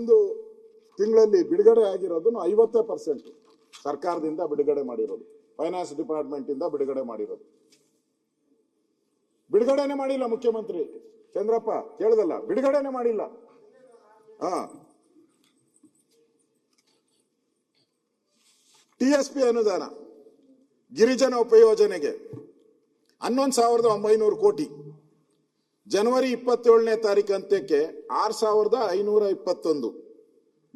ಒಂದು ತಿಂಗಳಲ್ಲಿ ಬಿಡುಗಡೆ ಆಗಿರೋದು 50% ಸರ್ಕಾರದಿಂದ ಬಿಡುಗಡೆ ಮಾಡಿರೋದು, ಫೈನಾನ್ಸ್ ಡಿಪಾರ್ಟ್ಮೆಂಟ್ ಇಂದ ಬಿಡುಗಡೆ ಮಾಡಿರೋದು. ಬಿಡುಗಡೆನೆ ಮಾಡಿಲ್ಲ ಮುಖ್ಯಮಂತ್ರಿ ಚಂದ್ರಪ್ಪ, ಕೇಳದಲ್ಲ, ಬಿಡುಗಡೆನೆ ಮಾಡಿಲ್ಲ. TSP ಅನುದಾನ ಗಿರಿಜನ ಉಪಯೋಜನೆಗೆ 11,900 ಕೋಟಿ. ಜನವರಿ 27ನೇ ತಾರೀಕು ಅಂತ್ಯಕ್ಕೆ 6,521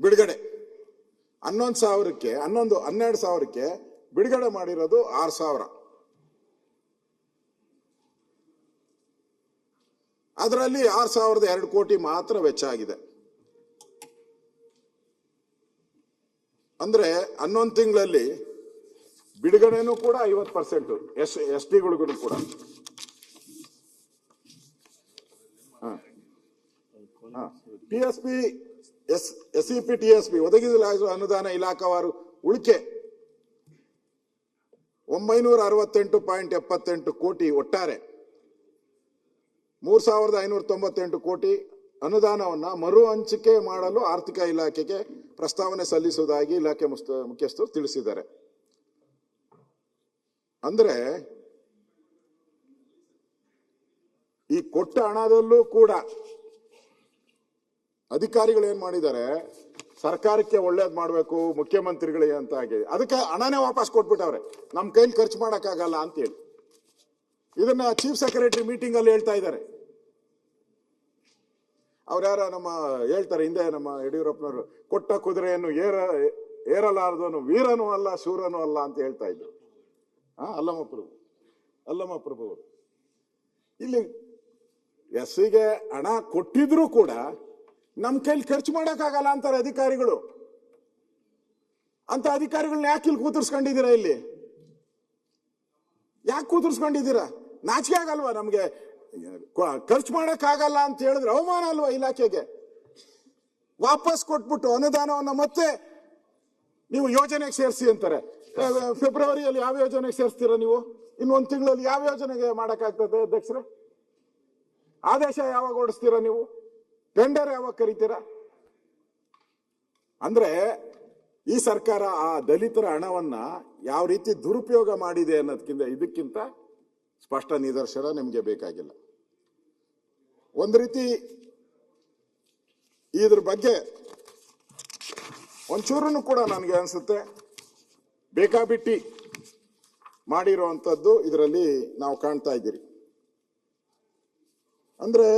ಬಿಡುಗಡೆ. 12,000ಕ್ಕೆ ಬಿಡುಗಡೆ ಮಾಡಿರೋದು 6,000. ಅದರಲ್ಲಿ 6,002 ಕೋಟಿ ಮಾತ್ರ ವೆಚ್ಚ ಆಗಿದೆ. ಅಂದ್ರೆ 11 ತಿಂಗಳಲ್ಲಿ ಬಿಡುಗಡೆನೂ ಕೂಡ 50%, STಗಳಿಗೂ ಕೂಡ. TSP SEP TSP ಒದಗಿಸಲಾಗಿರುವ ಅನುದಾನ ಇಲಾಖಾವಾರು ಉಳಿಕೆ 968.78 ಕೋಟಿ. ಒಟ್ಟಾರೆ 3,598 ಕೋಟಿ ಅನುದಾನವನ್ನ ಮರು ಹಂಚಿಕೆ ಮಾಡಲು ಆರ್ಥಿಕ ಇಲಾಖೆಗೆ ಪ್ರಸ್ತಾವನೆ ಸಲ್ಲಿಸುವುದಾಗಿ ಇಲಾಖೆ ಮುಖ್ಯಸ್ಥರು ತಿಳಿಸಿದ್ದಾರೆ. ಅಂದ್ರೆ ಈ ಕೊಟ್ಟ ಹಣದಲ್ಲೂ ಕೂಡ ಅಧಿಕಾರಿಗಳು ಏನ್ ಮಾಡಿದ್ದಾರೆ, ಸರ್ಕಾರಕ್ಕೆ ಒಳ್ಳೇದ್ ಮಾಡ್ಬೇಕು ಮುಖ್ಯಮಂತ್ರಿಗಳಿಗೆ ಅಂತ ಆಗಿದೆ, ಅದಕ್ಕೆ ಹಣನೇ ವಾಪಸ್ ಕೊಟ್ಬಿಟ್ಟವ್ರೆ, ನಮ್ ಕೈಲಿ ಖರ್ಚು ಮಾಡಕ್ಕಾಗಲ್ಲ ಅಂತೇಳಿ. ಇದನ್ನ ಚೀಫ್ ಸೆಕ್ರೆಟರಿ ಮೀಟಿಂಗ್ ಅಲ್ಲಿ ಹೇಳ್ತಾ ಇದ್ದಾರೆ. ಅವ್ರ್ಯಾರ ನಮ್ಮ ಹೇಳ್ತಾರೆ ಹಿಂದೆ, ನಮ್ಮ ಯಡಿಯೂರಪ್ಪನವರು, ಕೊಟ್ಟ ಕುದುರೆಯನ್ನು ಏರಲಾರದವನು ವೀರನೂ ಅಲ್ಲ ಶೂರನೂ ಅಲ್ಲ ಅಂತ ಹೇಳ್ತಾ ಇದ್ರು. ಅಲ್ಲಮ್ಮ ಪ್ರಭು ಅವರು ಇಲ್ಲಿ ಎಸ್ಸಿಗೆ ಹಣ ಕೊಟ್ಟಿದ್ರು ಕೂಡ ನಮ್ ಕೈಲಿ ಖರ್ಚು ಮಾಡಕ್ಕಾಗಲ್ಲ ಅಂತಾರೆ ಅಧಿಕಾರಿಗಳು. ಅಂತ ಅಧಿಕಾರಿಗಳನ್ನ ಯಾಕೆ ಇಲ್ಲಿ ಕೂತರ್ಸ್ಕೊಂಡಿದ್ದೀರಾ? ಇಲ್ಲಿ ಯಾಕೆ ಕೂತರ್ಸ್ಕೊಂಡಿದ್ದೀರಾ? ನಾಚಿಕೆ ಆಗಲ್ವಾ ನಮ್ಗೆ? ಖರ್ಚು ಮಾಡಕ್ಕಾಗಲ್ಲ ಅಂತ ಹೇಳಿದ್ರೆ ಅವಮಾನ ಅಲ್ವಾ ಇಲಾಖೆಗೆ? ವಾಪಸ್ ಕೊಟ್ಬಿಟ್ಟು ಅನುದಾನವನ್ನ ಮತ್ತೆ ನೀವು ಯೋಜನೆಗೆ ಸೇರಿಸಿ ಅಂತಾರೆ. ಫೆಬ್ರವರಿಯಲ್ಲಿ ಯಾವ ಯೋಜನೆಗೆ ಸೇರಿಸ್ತೀರಾ ನೀವು? ಇನ್ನೊಂದು ತಿಂಗಳಲ್ಲಿ ಯಾವ ಯೋಜನೆಗೆ ಮಾಡಕ್ಕಾಗ್ತದೆ ಅಧ್ಯಕ್ಷರೇ? ಆದೇಶ ಯಾವಾಗ ಹೊಡಿಸ್ತೀರಾ ನೀವು? ಟೆಂಡರ್ ಯಾವಾಗ ಕರೀತೀರಾ? ಅಂದ್ರೆ ಈ ಸರ್ಕಾರ ಆ ದಲಿತರ ಹಣವನ್ನ ಯಾವ ರೀತಿ ದುರುಪಯೋಗ ಮಾಡಿದೆ ಅನ್ನೋದಕ್ಕಿಂತ ಇದಕ್ಕಿಂತ ಸ್ಪಷ್ಟ ನಿದರ್ಶನ ನಿಮ್ಗೆ ಬೇಕಾಗಿಲ್ಲ. ಒಂದು ರೀತಿ ಇದ್ರ ಬಗ್ಗೆ ಒಂಚೂರನ್ನು ಕೂಡ ನನಗೆ ಅನ್ಸುತ್ತೆ ಬೇಕಾಬಿಟ್ಟಿ ಮಾಡಿರುವಂತದ್ದು ಇದರಲ್ಲಿ ನಾವು ಕಾಣ್ತಾ ಇದ್ದೀರಿ. ಅಂದ್ರೆ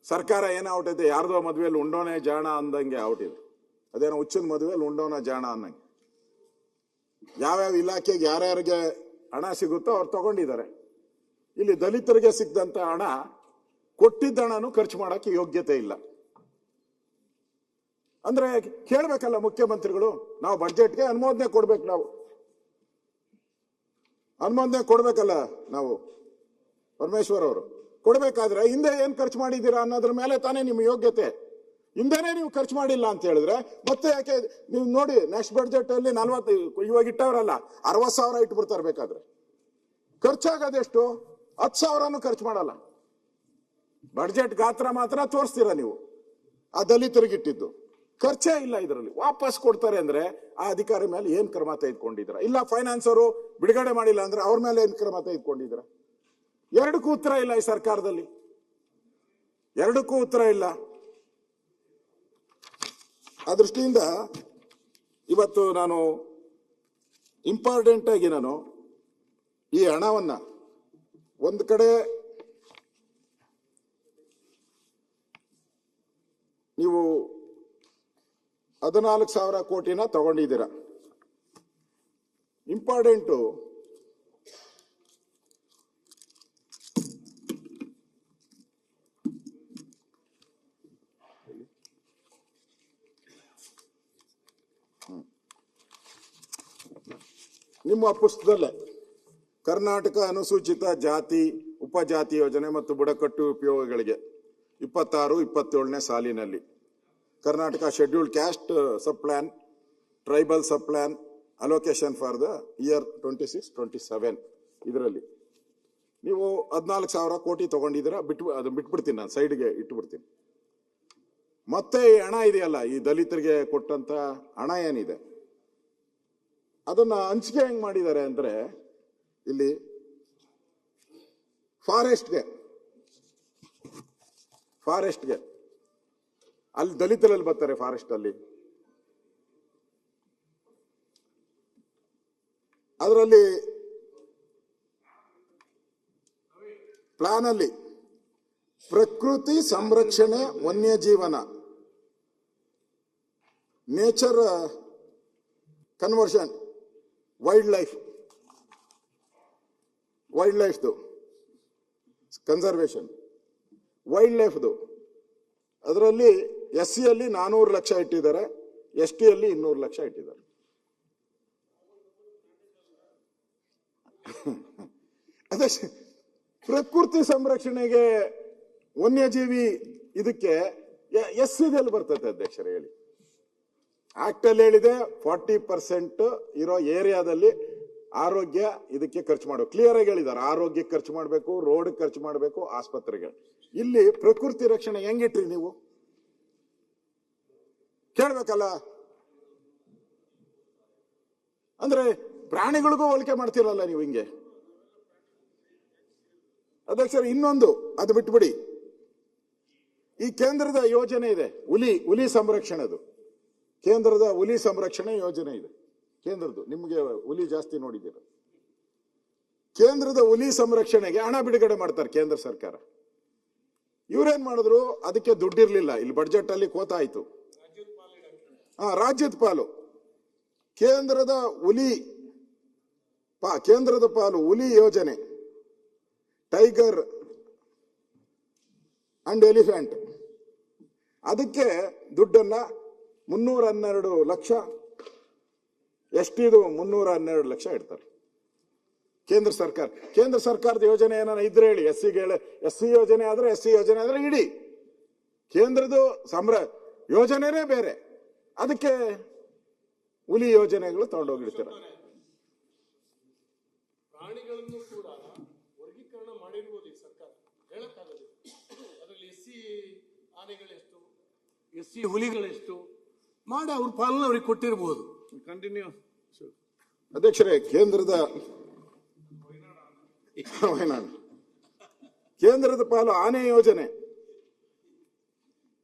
ಸರ್ಕಾರ ಏನಾಗ್ಬಿಟ್ಟೈತೆ, ಯಾರ್ದೋ ಮದುವೆಯಲ್ಲಿ ಉಂಡೋನೆ ಜಾಣ ಅಂದಂಗೆ ಔಟಿದೆ. ಅದೇನೋ ಹುಚ್ಚನ ಮದುವೆಯಲ್ಲಿ ಉಂಡೋನ ಜಾಣ ಅನ್ನಂಗೆ. ಯಾವ್ಯಾವ ಇಲಾಖೆಗೆ ಯಾರ್ಯಾರಿಗೆ ಹಣ ಸಿಗುತ್ತೋ ಅವ್ರು ತಗೊಂಡಿದ್ದಾರೆ. ಇಲ್ಲಿ ದಲಿತರಿಗೆ ಸಿಕ್ಕದಂತ ಹಣ, ಕೊಟ್ಟಿದ್ದ ಹಣನು ಖರ್ಚು ಮಾಡಕ್ಕೆ ಯೋಗ್ಯತೆ ಇಲ್ಲ. ಅಂದ್ರೆ ಕೇಳ್ಬೇಕಲ್ಲ ಮುಖ್ಯಮಂತ್ರಿಗಳು, ನಾವು ಬಡ್ಜೆಟ್ಗೆ ಅನುಮೋದನೆ ಕೊಡ್ಬೇಕು, ನಾವು ಅನುಮೋದನೆ ಕೊಡ್ಬೇಕಲ್ಲ. ನಾವು ಪರಮೇಶ್ವರ್ ಅವರು ಕೊಡ್ಬೇಕಾದ್ರೆ ಹಿಂದೆ ಏನ್ ಖರ್ಚು ಮಾಡಿದ್ದೀರಾ ಅನ್ನೋದ್ರ ಮೇಲೆ ತಾನೇ ನಿಮ್ಮ ಯೋಗ್ಯತೆ. ಹಿಂದೆನೆ ನೀವು ಖರ್ಚು ಮಾಡಿಲ್ಲ ಅಂತ ಹೇಳಿದ್ರೆ ಮತ್ತೆ ಯಾಕೆ? ನೀವು ನೋಡಿ ನೆಕ್ಸ್ಟ್ ಬಡ್ಜೆಟ್ ಅಲ್ಲಿ 40 ಇವಾಗ ಇಟ್ಟವ್ರಲ್ಲ 60,000 ಇಟ್ಬಿಡ್ತಾರೆ. ಬೇಕಾದ್ರೆ ಖರ್ಚಾಗೋದೆಷ್ಟು? 10,000 ಖರ್ಚು ಮಾಡಲ್ಲ. ಬಡ್ಜೆಟ್ ಗಾತ್ರ ಮಾತ್ರ ತೋರಿಸ್ತೀರಾ ನೀವು. ಆ ದಲಿತರಿಗೆ ಇಟ್ಟಿದ್ದು ಖರ್ಚೇ ಇಲ್ಲ. ಇದರಲ್ಲಿ ವಾಪಸ್ ಕೊಡ್ತಾರೆ ಅಂದ್ರೆ ಆ ಅಧಿಕಾರಿ ಮೇಲೆ ಏನ್ ಕ್ರಮ ತೆಗೆದುಕೊಂಡಿದ್ರ? ಇಲ್ಲ ಫೈನಾನ್ಸ್ ಅವರು ಬಿಡುಗಡೆ ಮಾಡಿಲ್ಲ ಅಂದ್ರೆ ಅವ್ರ ಮೇಲೆ ಏನ್ ಕ್ರಮ ತೆಗೆದುಕೊಂಡಿದ್ರ? ಎರಡಕ್ಕೂ ಉತ್ತರ ಇಲ್ಲ ಈ ಸರ್ಕಾರದಲ್ಲಿ, ಎರಡಕ್ಕೂ ಉತ್ತರ ಇಲ್ಲ. ಆ ದೃಷ್ಟಿಯಿಂದ ಇವತ್ತು ನಾನು ಇಂಪಾರ್ಟೆಂಟ್ ಆಗಿ ನಾನು ಈ ಹಣವನ್ನ ಒಂದು ಕಡೆ ನೀವು 14,000 ಕೋಟಿನ ತಗೊಂಡಿದ್ದೀರಾ. ಇಂಪಾರ್ಟೆಂಟು ನಿಮ್ಮ ಪುಸ್ತಕದಲ್ಲೇ ಕರ್ನಾಟಕ ಅನುಸೂಚಿತ ಜಾತಿ ಉಪಜಾತಿ ಯೋಜನೆ ಮತ್ತು ಬುಡಕಟ್ಟು ಉಪಯೋಗಗಳಿಗೆ 26-27ನೇ ಸಾಲಿನಲ್ಲಿ Karnataka scheduled caste sub plan, tribal sub plan allocation for the year 26-27 ಇದರಲ್ಲಿ ನೀವು 14,000 ಕೋಟಿ ತಗೊಂಡಿದ್ದೀರಾ. ಅದನ್ನ ಬಿಟ್ಬಿಡ್ತೀನಿ, ನಾನು ಸೈಡ್ಗೆ ಇಟ್ಬಿಡ್ತೀನಿ. ಮತ್ತೆ ಈ ಹಣ ಇದೆಯಲ್ಲ, ಈ ದಲಿತರಿಗೆ ಕೊಟ್ಟಂತ ಹಣ ಏನಿದೆ ಅದನ್ನ ಹಂಚಿಕೆ ಹೆಂಗ್ ಮಾಡಿದ್ದಾರೆ ಅಂದ್ರೆ, ಇಲ್ಲಿ ಫಾರೆಸ್ಟ್ಗೆ ಅಲ್ಲಿ ದಲಿತರಲ್ಲಿ ಬರ್ತಾರೆ, ಫಾರೆಸ್ಟ್ ಅಲ್ಲಿ ಅದರಲ್ಲಿ ಪ್ಲಾನ್ ಅಲ್ಲಿ ಪ್ರಕೃತಿ ಸಂರಕ್ಷಣೆ, ವನ್ಯಜೀವನ, ನೇಚರ್ ಕನ್ವರ್ಷನ್, ವೈಲ್ಡ್ ಲೈಫ್ದು ಕನ್ಸರ್ವೇಷನ್, ವೈಲ್ಡ್ ಲೈಫ್ದು ಅದರಲ್ಲಿ SC ಅಲ್ಲಿ 400 ಲಕ್ಷ ಇಟ್ಟಿದ್ದಾರೆ, ST ಅಲ್ಲಿ 200 ಲಕ್ಷ ಇಟ್ಟಿದ್ದಾರೆ. ಅದೇ ಪ್ರಕೃತಿ ಸಂರಕ್ಷಣೆಗೆ, ವನ್ಯಜೀವಿ ಇದಕ್ಕೆ SCದಲ್ಲಿ ಬರ್ತದೆ ಅಧ್ಯಕ್ಷರೇ ಹೇಳಿ. ಆಕ್ಟ್ ಅಲ್ಲಿ ಹೇಳಿದೆ 40% ಇರೋ ಏರಿಯಾದಲ್ಲಿ ಆರೋಗ್ಯ ಇದಕ್ಕೆ ಖರ್ಚು ಮಾಡಬೇಕು, ಕ್ಲಿಯರ್ ಆಗಿ ಹೇಳಿದ್ದಾರೆ. ಆರೋಗ್ಯಕ್ಕೆ ಖರ್ಚು ಮಾಡಬೇಕು, ರೋಡ್ ಖರ್ಚು ಮಾಡಬೇಕು, ಆಸ್ಪತ್ರೆಗೆ. ಇಲ್ಲಿ ಪ್ರಕೃತಿ ರಕ್ಷಣೆ ಹೆಂಗಿಟ್ರಿ ನೀವು ಕೇಳ್ಬೇಕಲ್ಲ. ಅಂದ್ರೆ ಪ್ರಾಣಿಗಳಿಗೂ ಹೋಲಿಕೆ ಮಾಡ್ತಿರಲ್ಲ ನೀವು ಹಿಂಗೆ. ಅಧ್ಯಕ್ಷರು ಇನ್ನೊಂದು, ಅದು ಬಿಟ್ಬಿಡಿ, ಈ ಕೇಂದ್ರದ ಯೋಜನೆ ಇದೆ, ಹುಲಿ ಸಂರಕ್ಷಣೆದು. ಕೇಂದ್ರದ ಹುಲಿ ಸಂರಕ್ಷಣೆ ಯೋಜನೆ ಇದೆ ಕೇಂದ್ರದ್ದು. ನಿಮಗೆ ಹುಲಿ ಜಾಸ್ತಿ ನೋಡಿದ್ದೀರ. ಕೇಂದ್ರದ ಹುಲಿ ಸಂರಕ್ಷಣೆಗೆ ಹಣ ಬಿಡುಗಡೆ ಮಾಡ್ತಾರೆ ಕೇಂದ್ರ ಸರ್ಕಾರ. ಇವ್ರೇನ್ ಮಾಡಿದ್ರು, ಅದಕ್ಕೆ ದುಡ್ಡಿರ್ಲಿಲ್ಲ, ಇಲ್ಲಿ ಬಡ್ಜೆಟ್ ಅಲ್ಲಿ ಕೋತ ಆಯ್ತು. ರಾಜ್ಯದ ಪಾಲು, ಕೇಂದ್ರದ ಪಾಲು ಹುಲಿ ಯೋಜನೆ, ಟೈಗರ್ ಅಂಡ್ ಎಲಿಫೆಂಟ್, ಅದಕ್ಕೆ ದುಡ್ಡನ್ನ 312 ಲಕ್ಷ, ಎಷ್ಟಿದು 312 ಲಕ್ಷ ಇಡ್ತಾರೆ ಕೇಂದ್ರ ಸರ್ಕಾರ. ಕೇಂದ್ರ ಸರ್ಕಾರದ ಯೋಜನೆ ಏನಾರ ಇದ್ರೆ ಹೇಳಿ. SC ಯೋಜನೆ ಆದ್ರೆ ಇಡಿ. ಕೇಂದ್ರದ್ದು ಯೋಜನೆನೇ ಬೇರೆ, ಅದಕ್ಕೆ ಹುಲಿ ಯೋಜನೆಗಳು ತಗೊಂಡೋಗಿಡ್ತೀರ. ಪ್ರಾಣಿಗಳನ್ನು ಕೂಡ ವರ್ಗೀಕರಣ ಮಾಡಿರ್ಬೋದು ಈ ಸರ್ಕಾರ, ಹೇಳಕ್ಕಾಗಲ್ಲ. ಅದರಲ್ಲಿ SC ಆನೆಗಳೆಷ್ಟು, SC ಹುಲಿಗಳೆಷ್ಟು ಮಾಡಿ ಅವ್ರ ಪಾಲನೆ ಅವ್ರಿಗೆ ಕೊಟ್ಟಿರ್ಬೋದು. ಕಂಟಿನ್ಯೂ ಅಧ್ಯಕ್ಷರೇ, ಕೇಂದ್ರದ ಪಾಲು ಆನೆ ಯೋಜನೆ,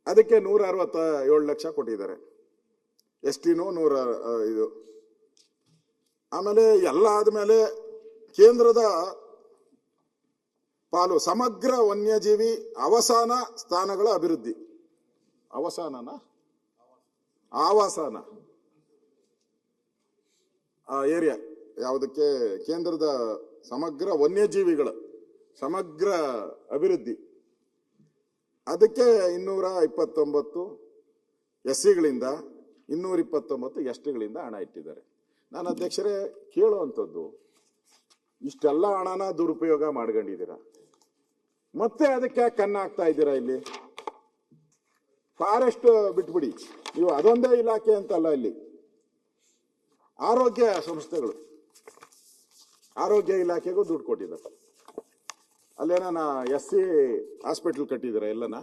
ಅದಕ್ಕೆ 167 ಲಕ್ಷ ಕೊಟ್ಟಿದ್ದಾರೆ. STನೂ 100 ಇದು. ಆಮೇಲೆ ಎಲ್ಲ ಆದ್ಮೇಲೆ ಕೇಂದ್ರದ ಪಾಲು ಸಮಗ್ರ ವನ್ಯಜೀವಿ ಆವಾಸನ ಸ್ಥಾನಗಳ ಅಭಿವೃದ್ಧಿ. ಆವಾಸನ ಏರಿಯಾ ಯಾವುದಕ್ಕೆ, ಕೇಂದ್ರದ ಸಮಗ್ರ ವನ್ಯಜೀವಿಗಳ ಸಮಗ್ರ ಅಭಿವೃದ್ಧಿ, ಅದಕ್ಕೆ 229 SCಗಳಿಂದ 229 STಗಳಿಂದ ಹಣ ಇಟ್ಟಿದ್ದಾರೆ. ನಾನು ಅಧ್ಯಕ್ಷರೇ ಕೇಳುವಂಥದ್ದು, ಇಷ್ಟೆಲ್ಲ ಹಣನ ದುರುಪಯೋಗ ಮಾಡ್ಕೊಂಡಿದ್ದೀರಾ, ಮತ್ತೆ ಅದಕ್ಕೆ ಕನ್ನ ಹಾಕ್ತಾ ಇದ್ದೀರಾ? ಇಲ್ಲಿ ಫಾರೆಸ್ಟ್ ಬಿಟ್ಬಿಡಿ ನೀವು, ಅದೊಂದೇ ಇಲಾಖೆ ಅಂತಲ್ಲ, ಇಲ್ಲಿ ಆರೋಗ್ಯ ಸಂಸ್ಥೆಗಳು, ಆರೋಗ್ಯ ಇಲಾಖೆಗೂ ದುಡ್ಡು ಕೊಟ್ಟಿದ್ದಾರೆ. ಅಲ್ಲೇನ SC ಹಾಸ್ಪಿಟಲ್ ಕಟ್ಟಿದ್ದೀರಾ ಎಲ್ಲನ?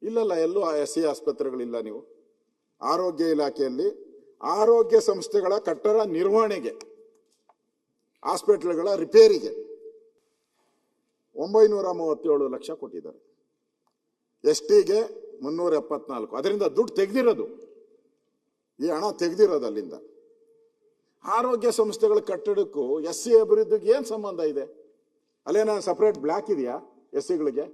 ಇಲ್ಲಲ್ಲ, ಎಲ್ಲೂ SC ಆಸ್ಪತ್ರೆಗಳಿಲ್ಲ. ನೀವು ಆರೋಗ್ಯ ಇಲಾಖೆಯಲ್ಲಿ ಆರೋಗ್ಯ ಸಂಸ್ಥೆಗಳ ಕಟ್ಟಡ ನಿರ್ವಹಣೆಗೆ, ಹಾಸ್ಪಿಟಲ್ಗಳ ರಿಪೇರಿಗೆ 937 ಲಕ್ಷ ಕೊಟ್ಟಿದ್ದಾರೆ. STಗೆ 374. ಅದರಿಂದ ದುಡ್ಡು ತೆಗೆದಿರೋದು, ಈ ಹಣ ತೆಗೆದಿರೋದು ಅಲ್ಲಿಂದ. ಆರೋಗ್ಯ ಸಂಸ್ಥೆಗಳ ಕಟ್ಟಡಕ್ಕೂ SC ಅಭಿವೃದ್ಧಿಗೆ ಏನ್ ಸಂಬಂಧ ಇದೆ? ಅಲ್ಲೇನ ಸಪರೇಟ್ ಬ್ಲಾಕ್ ಇದೆಯಾ SCಗಳಿಗೆ?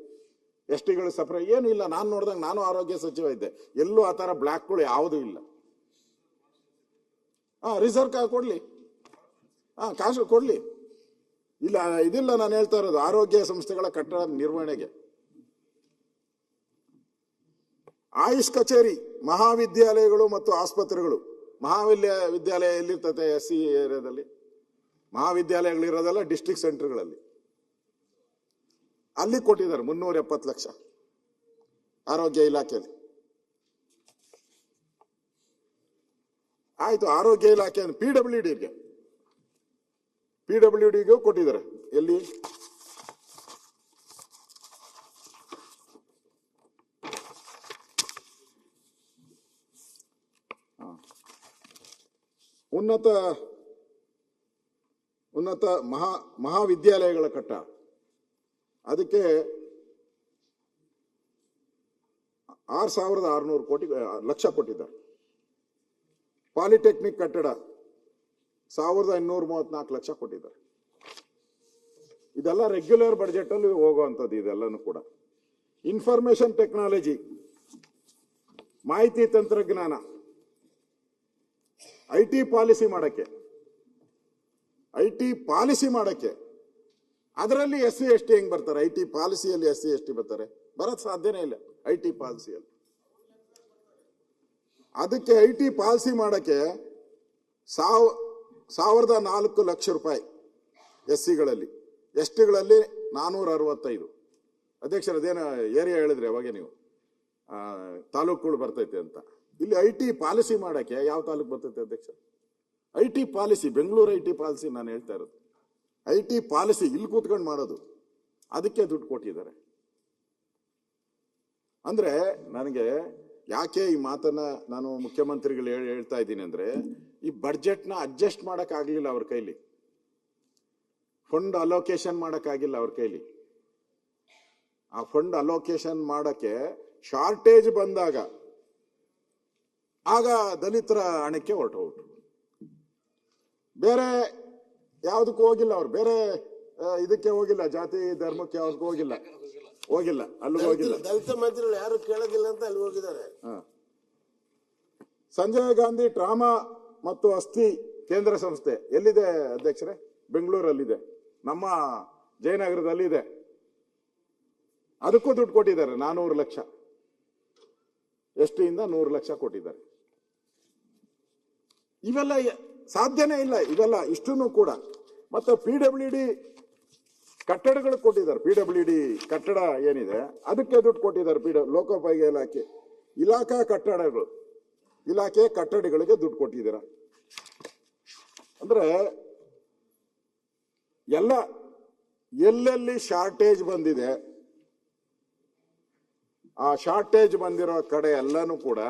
STಗಳು ಸಪರೇಟ್ ಏನು ಇಲ್ಲ. ನಾನು ನೋಡಿದಾಗ, ನಾನು ಆರೋಗ್ಯ ಸಚಿವ ಇದ್ದೆ, ಎಲ್ಲೂ ಆ ತರ ಬ್ಲಾಕ್ಗಳು ಯಾವುದೂ ಇಲ್ಲ. ರಿಸರ್ವ್ ಕೊಡ್ಲಿ, ಕಾಸು ಕೊಡ್ಲಿ. ಇಲ್ಲ ಇದಿಲ್ಲ, ನಾನು ಹೇಳ್ತಾ ಇರೋದು ಆರೋಗ್ಯ ಸಂಸ್ಥೆಗಳ ಕಟ್ಟಡ ನಿರ್ವಹಣೆಗೆ. ಆಯುಷ್ ಕಚೇರಿ, ಮಹಾವಿದ್ಯಾಲಯಗಳು ಮತ್ತು ಆಸ್ಪತ್ರೆಗಳು. ಮಹಾವಿದ್ಯಾಲಯ ಎಲ್ಲಿರ್ತದೆ? SC ಏರಿಯಾದಲ್ಲಿ. ಮಹಾವಿದ್ಯಾಲಯಗಳಿರೋದೆಲ್ಲ ಡಿಸ್ಟ್ರಿಕ್ಟ್ ಸೆಂಟರ್ಗಳಲ್ಲಿ. ಅಲ್ಲಿ ಕೊಟ್ಟಿದ್ದಾರೆ 370 ಲಕ್ಷ ಆರೋಗ್ಯ ಇಲಾಖೆಯಲ್ಲಿ. ಆಯ್ತು, ಆರೋಗ್ಯ ಇಲಾಖೆ PWDಗೂ ಕೊಟ್ಟಿದ್ದಾರೆ. ಎಲ್ಲಿ? ಉನ್ನತ ಮಹಾವಿದ್ಯಾಲಯಗಳ ಕಟ್ಟ, ಅದಕ್ಕೆ 6,600 ಲಕ್ಷ ಕೊಟ್ಟಿದ್ದಾರೆ. ಪಾಲಿಟೆಕ್ನಿಕ್ ಕಟ್ಟಡ 1,834 ಲಕ್ಷ ಕೊಟ್ಟಿದ್ದಾರೆ. ಇದೆಲ್ಲ ರೆಗ್ಯುಲರ್ ಬಜೆಟ್ ಅಲ್ಲಿ ಹೋಗುವಂಥದ್ದು ಇದೆಲ್ಲನೂ ಕೂಡ. ಇನ್ಫಾರ್ಮೇಶನ್ ಟೆಕ್ನಾಲಜಿ, ಮಾಹಿತಿ ತಂತ್ರಜ್ಞಾನ, IT ಪಾಲಿಸಿ ಮಾಡಕ್ಕೆ ಅದರಲ್ಲಿ SC/ST ಹೆಂಗ್ ಬರ್ತಾರೆ? IT ಪಾಲಿಸಿಯಲ್ಲಿ SC/ST ಬರ್ತಾರೆ? ಬರೋದು ಸಾಧ್ಯನೇ ಇಲ್ಲ. IT ಪಾಲಿಸಿಯಲ್ಲಿ ಅದಕ್ಕೆ IT ಪಾಲಿಸಿ ಮಾಡಕ್ಕೆ 1,004 ಲಕ್ಷ ರೂಪಾಯಿ SCಗಳಲ್ಲಿ, STಗಳಲ್ಲಿ 465. ಅಧ್ಯಕ್ಷರ ಅದೇನ ಏರಿಯಾ ಹೇಳಿದ್ರೆ ಅವಾಗೆ ನೀವು ತಾಲೂಕುಗಳು ಬರ್ತೈತೆ ಅಂತ. ಇಲ್ಲಿ IT ಪಾಲಿಸಿ ಮಾಡಕ್ಕೆ ಯಾವ ತಾಲೂಕು ಬರ್ತೈತೆ ಅಧ್ಯಕ್ಷ? IT policy, Bengaluru IT policy ನಾನು ಹೇಳ್ತಾ ಇರೋದು. IT ಪಾಲಿಸಿ ಇಲ್ಲಿ ಕೂತ್ಕೊಂಡು ಮಾಡೋದು, ಅದಕ್ಕೆ ದುಡ್ಡು ಕೊಟ್ಟಿದ್ದಾರೆ. ಅಂದ್ರೆ ನನಗೆ ಯಾಕೆ ಈ ಮಾತನ್ನ ನಾನು ಮುಖ್ಯಮಂತ್ರಿಗಳು ಹೇಳ್ತಾ ಇದ್ದೀನಿ ಅಂದ್ರೆ, ಈ ಬಡ್ಜೆಟ್ನ ಅಡ್ಜಸ್ಟ್ ಮಾಡಕ್ ಆಗ್ಲಿಲ್ಲ ಅವ್ರ ಕೈಲಿ, ಫಂಡ್ ಅಲೋಕೇಶನ್ ಮಾಡಕ್ ಆಗಿಲ್ಲ ಅವ್ರ ಕೈಲಿ. ಆ ಫಂಡ್ ಅಲೋಕೇಶನ್ ಮಾಡಕ್ಕೆ ಶಾರ್ಟೇಜ್ ಬಂದಾಗ ಆಗ ದಲಿತರ ಹಣಕ್ಕೆ ಹೊರಟೋಗ್ಬಿಟ್ರು. ಬೇರೆ ಯಾವುದಕ್ಕೂ ಹೋಗಿಲ್ಲ ಅವ್ರು, ಬೇರೆ ಇದಕ್ಕೆ ಹೋಗಿಲ್ಲ, ಜಾತಿ ಧರ್ಮಕ್ಕೆ ಯಾವ್ದಕ್ಕೂ ಹೋಗಿಲ್ಲ, ಅಲ್ಲಿಗೂ ಹೋಗಿಲ್ಲ. ದಲಿತ ಮಂತ್ರಿಗಳು ಯಾರು ಕೇಳೋದಿಲ್ಲ ಅಂತ ಅಲ್ಲಿ ಹೋಗಿದ್ದಾರೆ. ಸಂಜಯ್ ಗಾಂಧಿ ಟ್ರಾಮಾ ಮತ್ತು ಅಸ್ಥಿ ಕೇಂದ್ರ ಸಂಸ್ಥೆ ಎಲ್ಲಿದೆ ಅಧ್ಯಕ್ಷರೇ? ಬೆಂಗಳೂರಲ್ಲಿದೆ, ನಮ್ಮ ಜಯನಗರದಲ್ಲಿದೆ. ಅದಕ್ಕೂ ದುಡ್ಡು ಕೊಟ್ಟಿದ್ದಾರೆ 400 ಲಕ್ಷ. STಯಿಂದ 100 ಲಕ್ಷ ಕೊಟ್ಟಿದ್ದಾರೆ. ಇವೆಲ್ಲ ಸಾಧ್ಯನೇ ಇಲ್ಲ, ಇವೆಲ್ಲ ಇಷ್ಟನ್ನು ಕೂಡ. ಮತ್ತೆ PWD ಕಟ್ಟಡಗಳು ಕೊಟ್ಟಿದ್ದಾರೆ. PWD ಕಟ್ಟಡ ಏನಿದೆ ಅದಕ್ಕೆ ದುಡ್ಡು ಕೊಟ್ಟಿದ್ದಾರೆ. ಲೋಕೋಪಯೋಗಿ ಇಲಾಖೆ ಕಟ್ಟಡಗಳಿಗೆ ದುಡ್ಡು ಕೊಟ್ಟಿದ್ದೀರ. ಅಂದ್ರೆ ಎಲ್ಲೆಲ್ಲಿ ಶಾರ್ಟೇಜ್ ಬಂದಿದೆ, ಆ ಶಾರ್ಟೇಜ್ ಬಂದಿರೋ ಕಡೆ ಎಲ್ಲನೂ ಕೂಡ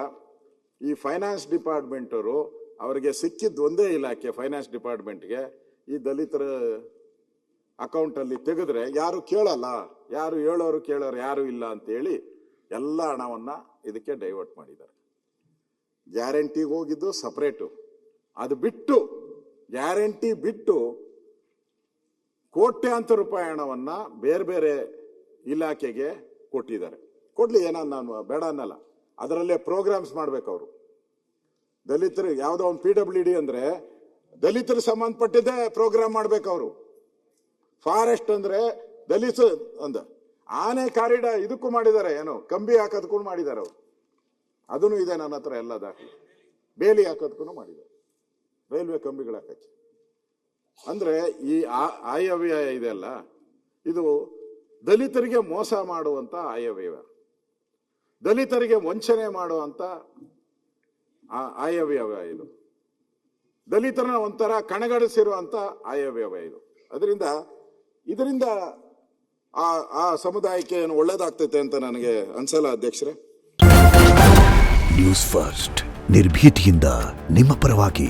ಈ ಫೈನಾನ್ಸ್ ಡಿಪಾರ್ಟ್ಮೆಂಟ್ ಅವರು ಅವರಿಗೆ ಸಿಕ್ಕಿದ್ದು ಒಂದೇ ಇಲಾಖೆ, ಫೈನಾನ್ಸ್ ಡಿಪಾರ್ಟ್ಮೆಂಟ್ಗೆ, ಈ ದಲಿತರ ಅಕೌಂಟ್ ಅಲ್ಲಿ ತೆಗೆದ್ರೆ ಯಾರು ಕೇಳಲ್ಲ, ಯಾರು ಹೇಳೋರು ಕೇಳೋರು ಯಾರು ಇಲ್ಲ ಅಂತ ಹೇಳಿ ಎಲ್ಲ ಹಣವನ್ನ ಇದಕ್ಕೆ ಡೈವರ್ಟ್ ಮಾಡಿದ್ದಾರೆ. ಗ್ಯಾರಂಟಿಗೆ ಹೋಗಿದ್ದು ಸಪರೇಟು, ಅದು ಬಿಟ್ಟು ಗ್ಯಾರಂಟಿ ಬಿಟ್ಟು ಕೋಟ್ಯಾಂತರ ರೂಪಾಯಿ ಹಣವನ್ನ ಬೇರೆ ಬೇರೆ ಇಲಾಖೆಗೆ ಕೊಟ್ಟಿದ್ದಾರೆ. ಕೊಡ್ಲಿ, ನಾನು ಬೇಡ ಅನ್ನಲ್ಲ, ಅದರಲ್ಲೇ ಪ್ರೋಗ್ರಾಮ್ಸ್ ಮಾಡ್ಬೇಕು ಅವರು. ದಲಿತರು ಯಾವುದೋ ಒಂದು PWD ಅಂದ್ರೆ ದಲಿತರು ಸಂಬಂಧಪಟ್ಟಿದ್ದೇ ಪ್ರೋಗ್ರಾಮ್ ಮಾಡ್ಬೇಕು ಅವರು. ಫಾರೆಸ್ಟ್ ಅಂದ್ರೆ ದಲಿತ ಅಂದ, ಆನೆ ಕಾರಿಡಾರ್ ಇದಕ್ಕೂ ಮಾಡಿದ್ದಾರೆ, ಏನೋ ಕಂಬಿ ಹಾಕೋದಕ್ಕೂ ಮಾಡಿದ್ದಾರೆ ಅವರು. ಅದನ್ನು ಇದೆ ನನ್ನ ಹತ್ರ ಎಲ್ಲ ದಾಖಲೆ. ಬೇಲಿ ಹಾಕೋದಕ್ಕೂ ಮಾಡಿದ್ದಾರೆ, ರೈಲ್ವೆ ಕಂಬಿಗಳು ಹಾಕಕ್ಕೆ. ಅಂದ್ರೆ ಈ ಆಯವ್ಯಯ ಇದೆಯಲ್ಲ, ಇದು ದಲಿತರಿಗೆ ಮೋಸ ಮಾಡುವಂತ ಆಯವ್ಯಯ, ದಲಿತರಿಗೆ ವಂಚನೆ ಮಾಡುವಂತ ಆಯವ್ಯಯ ಇದು, ದಲಿತರನ್ನ ಒಂಥರ ಕಣಗಡಿಸಿರುವಂತ ಆಯವ್ಯಯ ಇದು. ಇದರಿಂದ ಆ ಸಮುದಾಯಕ್ಕೆ ಏನು ಒಳ್ಳೇದಾಗ್ತೈತೆ ಅಂತ ನನಗೆ ಅನ್ಸಲ್ಲ ಅಧ್ಯಕ್ಷರೇ. ನ್ಯೂಸ್ ಫಸ್ಟ್, ನಿರ್ಭೀತಿಯಿಂದ ನಿಮ್ಮ ಪರವಾಗಿ.